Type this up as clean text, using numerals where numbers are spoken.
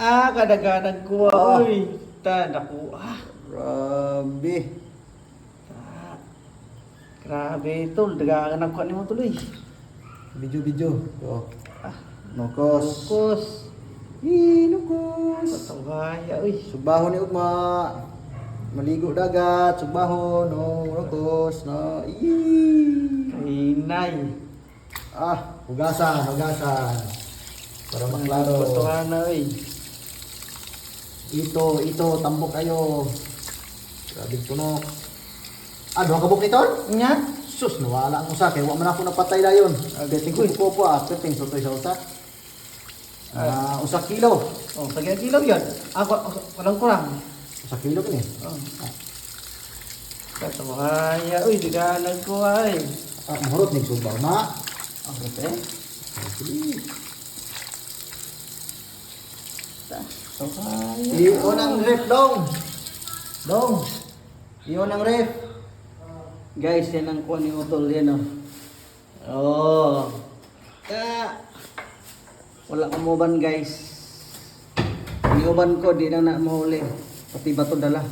Kadaganan ko. Ah. Uy. Naku. Grabe. Ah, grabe tol. Dagangan ako ni mo tuloy. Video. Oh. Ah, Nokos. Focus. Nokos. Patawaya. Uy. Subahon ni Ugma. Maligo dagat, subahon, no, nokos, no. Inay. Hugasan. Para maklaro. Patuhan na uy. Ito, tambok kayo. Grabe tunok. Doon ka buk nito? Nya? Sus, nawala ang usa kay wa man ako napatay dayon. Beting ko po perting sotoy sa usa. Usa kilo. Oh, sagyan kilo yan. Walang kurang. Usa kilo kini. Oh. Patawaya. Uy, dagangan ko ay. Mahurot ning subaw na. Okay. Sige. Patawaya. Iyon ang ref dong. Iyon ang ref. Guys, yan ang kuha ni Utol. Yan o. Oh. Wala kang uban guys. Yung uban ko, di na mahuli. Pati bato dala.